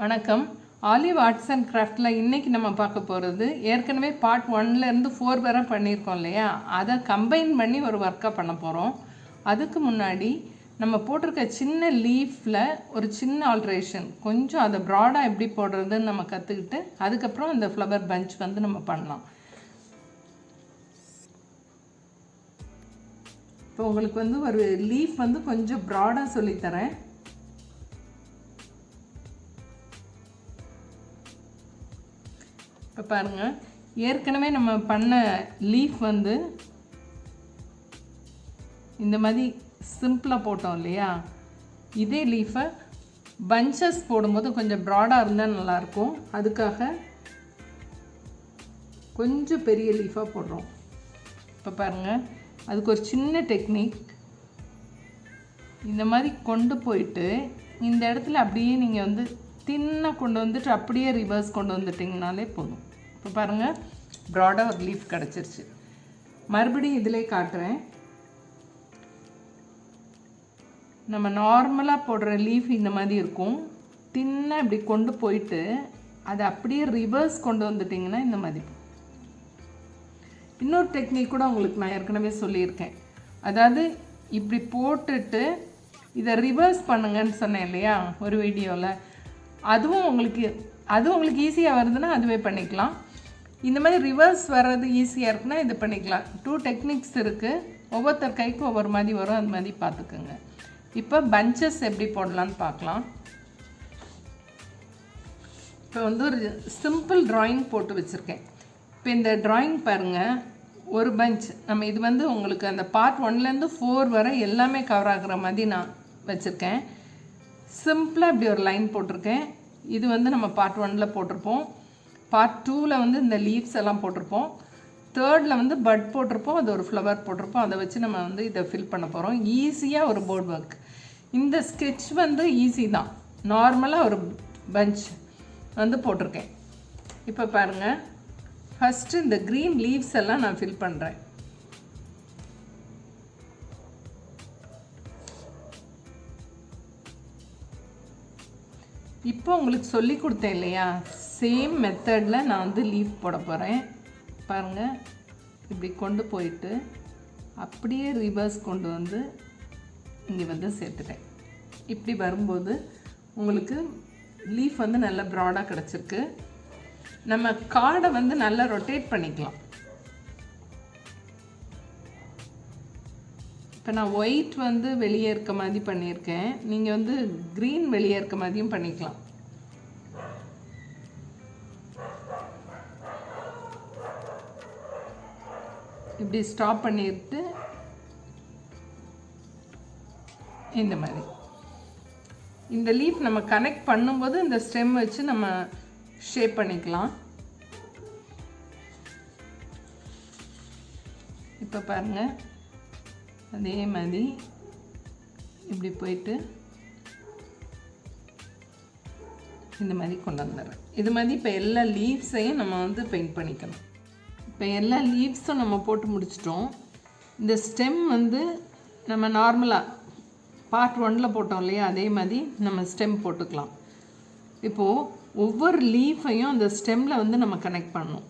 வணக்கம். Olive arts and கிராஃப்டில் இன்றைக்கி நம்ம பார்க்க போகிறது ஏற்கனவே பார்ட் 1லேருந்து 4 வரை பண்ணியிருக்கோம் இல்லையா, அதை கம்பைன் பண்ணி ஒரு ஒர்க்காக பண்ண போகிறோம். அதுக்கு முன்னாடி நம்ம போட்டிருக்க சின்ன லீஃபில் ஒரு சின்ன ஆல்ட்ரேஷன், கொஞ்சம் அதை ப்ராடாக எப்படி போடுறதுன்னு நம்ம கற்றுக்கிட்டு அதுக்கப்புறம் அந்த ஃப்ளவர் பஞ்ச் வந்து நம்ம பண்ணலாம். இப்போ உங்களுக்கு வந்து ஒரு லீஃப் வந்து கொஞ்சம் ப்ராடாக சொல்லித்தரேன். இப்போ பாருங்கள், ஏற்கனவே நம்ம பண்ண லீஃப் வந்து இந்த மாதிரி சிம்பிளாக போட்டோம் இல்லையா, இதே லீஃபை பஞ்சஸ் போடும்போது கொஞ்சம் ப்ராடாக இருந்தால் நல்லாயிருக்கும். அதுக்காக கொஞ்சம் பெரிய லீஃபாக போடுறோம். இப்போ பாருங்கள், அதுக்கு ஒரு சின்ன டெக்னிக், இந்த மாதிரி கொண்டு போயிட்டு இந்த இடத்துல அப்படியே நீங்கள் வந்து தின்னாக கொண்டு வந்துட்டு அப்படியே ரிவர்ஸ் கொண்டு வந்துட்டிங்கனாலே போதும். இப்போ பாருங்கள், ப்ராடாக ஒரு லீஃப் கிடச்சிருச்சு. மறுபடியும் இதிலே காட்டுறேன். நம்ம நார்மலாக போடுற லீஃப் இந்த மாதிரி இருக்கும். தின்னாக இப்படி கொண்டு போயிட்டு அதை அப்படியே ரிவர்ஸ் கொண்டு வந்துட்டிங்கன்னா இந்த மாதிரி. இன்னொரு டெக்னிக் கூட உங்களுக்கு நான் ஏற்கனவே சொல்லியிருக்கேன். அதாவது இப்படி போட்டுட்டு இதை ரிவர்ஸ் பண்ணுங்கன்னு சொன்னேன் இல்லையா ஒரு வீடியோவில், அதுவும் உங்களுக்கு ஈஸியாக வருதுன்னா அதுவே பண்ணிக்கலாம். இந்த மாதிரி ரிவர்ஸ் வர்றது ஈஸியாக இருக்குன்னா இது பண்ணிக்கலாம். 2 டெக்னிக்ஸ் இருக்குது, ஒவ்வொருத்தர் கைக்கும் ஒவ்வொரு மாதிரி வரும், அது மாதிரி பார்த்துக்குங்க. இப்போ பஞ்சஸ் எப்படி போடலான்னு பார்க்கலாம். இப்போ வந்து ஒரு சிம்பிள் ட்ராயிங் போட்டு வச்சுருக்கேன். இப்போ இந்த ட்ராயிங் பாருங்கள், ஒரு பஞ்ச் நம்ம இது வந்து உங்களுக்கு அந்த பார்ட் 1லேருந்து 4 வரை எல்லாமே கவர் ஆகிற மாதிரி நான் வச்சுருக்கேன். சிம்பிளாக இப்படி ஒரு லைன் போட்டிருக்கேன். இது வந்து நம்ம பார்ட் 1ல் போட்டிருப்போம். பார்ட் 2ல் வந்து இந்த லீவ்ஸ் எல்லாம் போட்டிருப்போம். 3ல் வந்து பட் போட்டிருப்போம், அது ஒரு ஃப்ளவர் போட்டிருப்போம். அதை வச்சு நம்ம வந்து இதை ஃபில் பண்ண போகிறோம். ஈஸியாக ஒரு போர்ட் ஒர்க். இந்த ஸ்கெட்ச் வந்து ஈஸி தான். நார்மலாக ஒரு பஞ்ச் வந்து போட்டிருக்கேன். இப்போ பாருங்கள், ஃபஸ்ட்டு இந்த க்ரீன் லீவ்ஸ் எல்லாம் நான் ஃபில் பண்ணுறேன். இப்போ உங்களுக்கு சொல்லி கொடுத்தேன் இல்லையா, சேம் மெத்தடில் நான் வந்து லீஃப் போட போகிறேன். பாருங்கள், இப்படி கொண்டு போயிட்டு அப்படியே ரிவர்ஸ் கொண்டு வந்து இங்கே வந்து சேர்த்துட்டேன். இப்படி வரும்போது உங்களுக்கு லீஃப் வந்து நல்லா ப்ராடாக கிடச்சிருக்கு. நம்ம கார்டை வந்து நல்லா ரொட்டேட் பண்ணிக்கலாம். இப்போ நான் ஒயிட் வந்து வெளியே இருக்க மாதிரி பண்ணியிருக்கேன், நீங்கள் வந்து க்ரீன் வெளியே இருக்க மாதிரியும் பண்ணிக்கலாம். இப்படி ஸ்டாப் பண்ணிட்டு இந்த மாதிரி இந்த லீஃப் நம்ம கனெக்ட் பண்ணும்போது இந்த ஸ்டெம் வச்சு நம்ம ஷேப் பண்ணிக்கலாம். இப்போ பாருங்கள், அதே மாதிரி இப்படி போயிட்டு இந்த மாதிரி கொண்டு வந்துடுறேன். இது மாதிரி இப்போ எல்லா லீவ்ஸையும் நம்ம வந்து பெயிண்ட் பண்ணிக்கணும். இப்போ எல்லா லீவ்ஸும் நம்ம போட்டு முடிச்சிட்டோம். இந்த ஸ்டெம் வந்து நம்ம நார்மலாக பார்ட் 1ல் போட்டோம் இல்லையா, அதே மாதிரி நம்ம ஸ்டெம் போட்டுக்கலாம். இப்போது ஒவ்வொரு லீஃபையும் அந்த ஸ்டெம்மில் வந்து நம்ம கனெக்ட் பண்ணணும்.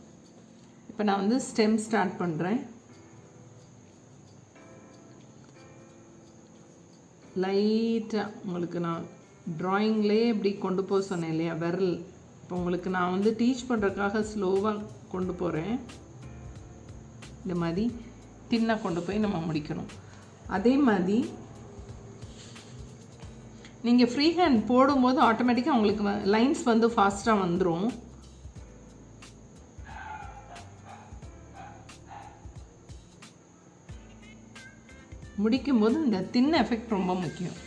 இப்போ நான் வந்து ஸ்டெம் ஸ்டார்ட் பண்ணுறேன். லைட்டாக உங்களுக்கு நான் ட்ராயிங்லேயே இப்படி கொண்டு போக சொன்னேன் இல்லையா விரல், இப்போ உங்களுக்கு நான் வந்து டீச் பண்ணுறதுக்காக ஸ்லோவாக கொண்டு போகிறேன். இந்த மாதிரி தின்னாக கொண்டு போய் நம்ம முடிக்கணும். அதே மாதிரி நீங்கள் ஃப்ரீ ஹேண்ட் போடும்போது ஆட்டோமேட்டிக்காக உங்களுக்கு லைன்ஸ் வந்து ஃபாஸ்ட்டாக வந்துடும். முடிக்கும்போது இந்த தின் எஃபெக்ட் ரொம்ப முக்கியம்.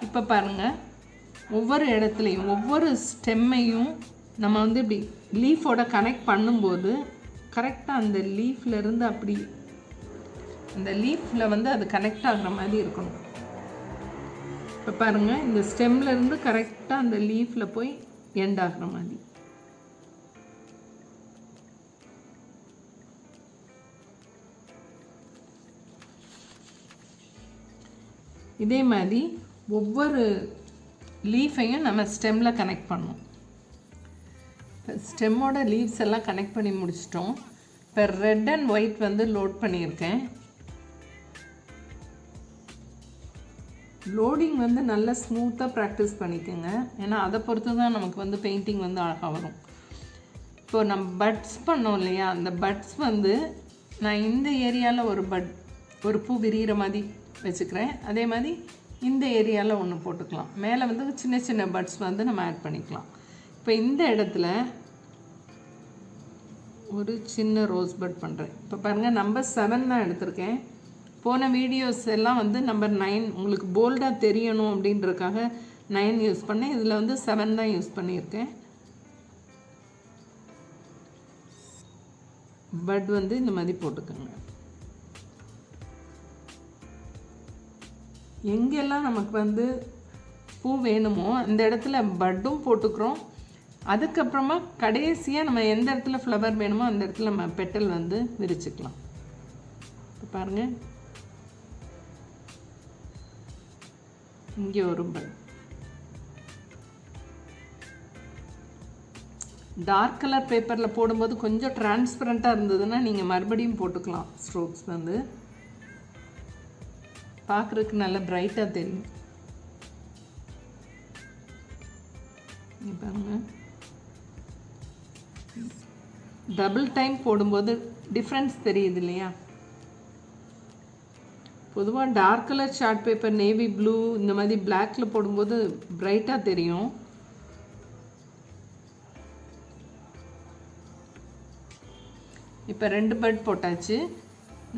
இப்போ பாருங்கள், ஒவ்வொரு இடத்துலையும் ஒவ்வொரு ஸ்டெம்மையும் நம்ம வந்து இப்படி லீஃபோட கனெக்ட் பண்ணும்போது கரெக்டாக அந்த லீஃப்லேருந்து அப்படி அந்த லீஃபில் வந்து அது கனெக்ட் ஆகிற மாதிரி இருக்கணும். இப்போ பாருங்கள், இந்த ஸ்டெம்லேருந்து கரெக்டாக அந்த லீஃபில் போய் எண்ட் ஆகிற மாதிரி. இதே மாதிரி ஒவ்வொரு லீஃபையும் நம்ம ஸ்டெம்மில் கனெக்ட் பண்ணணும். இப்போ ஸ்டெம்மோட லீவ்ஸ் எல்லாம் கனெக்ட் பண்ணி முடிச்சிட்டோம். இப்போ ரெட் அண்ட் ஒயிட் வந்து லோட் பண்ணியிருக்கேன். லோடிங் வந்து நல்லா ஸ்மூத்தாக ப்ராக்டிஸ் பண்ணிக்கோங்க. ஏன்னா அதை பொறுத்து தான் நமக்கு வந்து பெயிண்டிங் வந்து அழகாக வரும். இப்போது நம்ம பட்ஸ் பண்ணோம் இல்லையா, அந்த பட்ஸ் வந்து நான் இந்த ஏரியாவில் ஒரு பூ விரிகிற மாதிரி வச்சுக்கிறேன். அதே மாதிரி இந்த ஏரியாவில் ஒன்று போட்டுக்கலாம். மேலே வந்து சின்ன சின்ன பட்ஸ் வந்து நம்ம ஆட் பண்ணிக்கலாம். இப்போ இந்த இடத்துல ஒரு சின்ன ரோஸ் பட் பண்ணுறேன். இப்போ பாருங்கள், நம்பர் 7 தான் எடுத்திருக்கேன். போன வீடியோஸ் எல்லாம் வந்து நம்பர் 9 உங்களுக்கு போல்டாக தெரியணும் அப்படின்றதுக்காக 9 யூஸ் பண்ணேன். இதில் வந்து 7 தான் யூஸ் பண்ணியிருக்கேன். பட் வந்து இந்த மாதிரி போட்டுக்கோங்க. எங்கெல்லாம் நமக்கு வந்து பூ வேணுமோ அந்த இடத்துல பட்டும் போட்டுக்கிறோம். அதுக்கப்புறமா கடைசியாக நம்ம எந்த இடத்துல ஃப்ளவர் வேணுமோ அந்த இடத்துல நம்ம பெட்டல் வந்து விரிச்சுக்கலாம். இப்போ பாருங்கள், இங்கே ஒரு பட். டார்க் கலர் பேப்பரில் போடும்போது கொஞ்சம் டிரான்ஸ்பரண்ட்டாக இருந்ததுன்னா நீங்கள் மறுபடியும் போட்டுக்கலாம். ஸ்ட்ரோக்ஸ் வந்து பார்க்குறதுக்கு நல்லா பிரைட்டாக தெரியும். பாருங்கள், டபுள் டைம் போடும்போது டிஃப்ரென்ஸ் தெரியுது இல்லையா. பொதுவாக dark colour chart paper, navy blue இந்த மாதிரி பிளாக்ல போடும்போது பிரைட்டாக தெரியும். இப்போ 2 பட் போட்டாச்சு.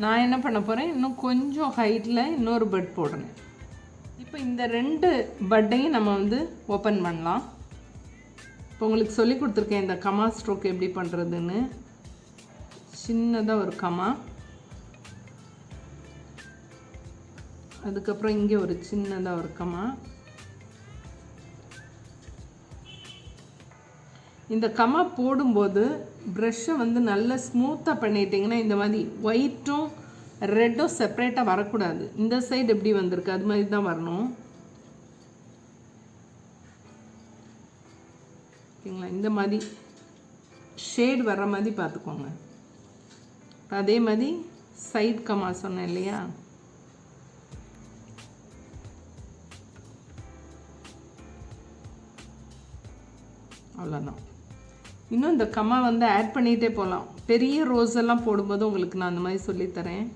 நான் என்ன பண்ண போகிறேன், இன்னும் கொஞ்சம் ஹைட்டில் இன்னொரு பட் போடுறேன். இப்போ இந்த 2 பட்டையும் நம்ம வந்து ஓப்பன் பண்ணலாம். இப்போ உங்களுக்கு சொல்லி கொடுத்துருக்கேன் இந்த கமா ஸ்ட்ரோக் எப்படி பண்ணுறதுன்னு. சின்னதாக ஒரு கமா, அதுக்கப்புறம் இங்கே ஒரு சின்னதாக ஒரு கமா. இந்த கமா போடும்போது ப்ரஷ்ஷை வந்து நல்லா ஸ்மூத்தாக பண்ணிட்டீங்கன்னா இந்த மாதிரி ஒயிட்டும் ரெட்டும் செப்பரேட்டாக வரக்கூடாது. இந்த சைடு எப்படி வந்திருக்கு அது மாதிரி தான் வரணும். ஓகேங்களா, இந்த மாதிரி ஷேட் வர்ற மாதிரி பார்த்துக்கோங்க. அதே மாதிரி சைட் கமா சொன்னேன் இல்லையா, அவ்வளோதான். இன்னும் இந்த கம்மா வந்து ஆட் பண்ணிகிட்டே போகலாம். பெரிய ரோஸ் எல்லாம் போடும்போது உங்களுக்கு நான் அந்த மாதிரி சொல்லித்தரேன்.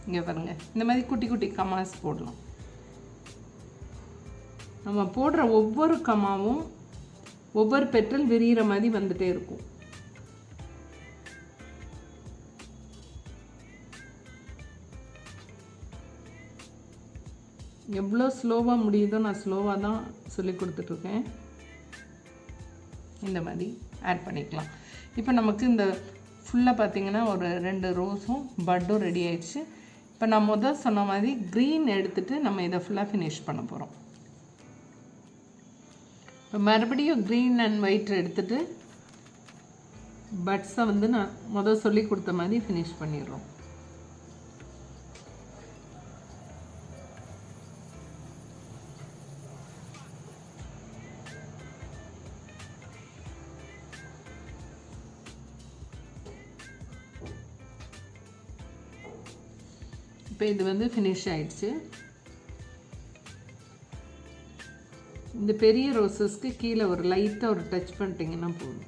இங்கே பாருங்கள், இந்த மாதிரி குட்டி குட்டி கம்மாஸ் போடலாம். நம்ம போடுற ஒவ்வொரு கம்மாவும் ஒவ்வொரு பெட்ரல் விரிகிற மாதிரி வந்துட்டே இருக்கும். எவ்வளோ ஸ்லோவாக முடியுதோ நான் ஸ்லோவாக தான் சொல்லி கொடுத்துட்ருக்கேன். இந்த மாதிரி ஆட் பண்ணிக்கலாம். இப்போ நமக்கு இந்த ஃபுல்லாக பார்த்திங்கன்னா ஒரு 2 ரோஸும் பட்டும் ரெடி ஆயிடுச்சு. இப்போ நான் முதல் சொன்ன மாதிரி க்ரீன் எடுத்துகிட்டு நம்ம இதை ஃபுல்லாக ஃபினிஷ் பண்ண போகிறோம். இப்போ மறுபடியும் க்ரீன் அண்ட் ஒயிட் எடுத்துகிட்டு பட்ஸை வந்து நான் முதல் சொல்லி கொடுத்த மாதிரி ஃபினிஷ் பண்ணிடுறோம். இப்போ இது வந்து ஃபினிஷ் ஆயிடுச்சு. இந்த பெரிய ரோசஸ்க்கு கீழே ஒரு லைட்டாக ஒரு டச் பண்ணிட்டீங்கன்னா போதும்.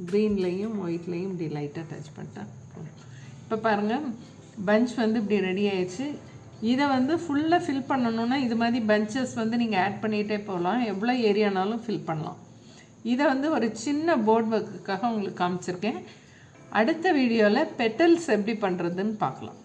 க்ரீன்லேயும் ஒயிட்லேயும் இப்படி லைட்டாக டச் பண்ணிட்டா போதும். இப்போ பாருங்கள், பஞ்ச் வந்து இப்படி ரெடி ஆயிடுச்சு. இதை வந்து ஃபுல்லாக ஃபில் பண்ணணுன்னா இது மாதிரி பஞ்சஸ் வந்து நீங்கள் ஆட் பண்ணிகிட்டே போகலாம். எவ்வளோ ஏரியானாலும் ஃபில் பண்ணலாம். இதை வந்து ஒரு சின்ன போர்ட் ஒர்க்குக்காக உங்களுக்கு காமிச்சிருக்கேன். அடுத்த வீடியோவில் பெட்டல்ஸ் எப்படி பண்ணுறதுன்னு பார்க்கலாம்.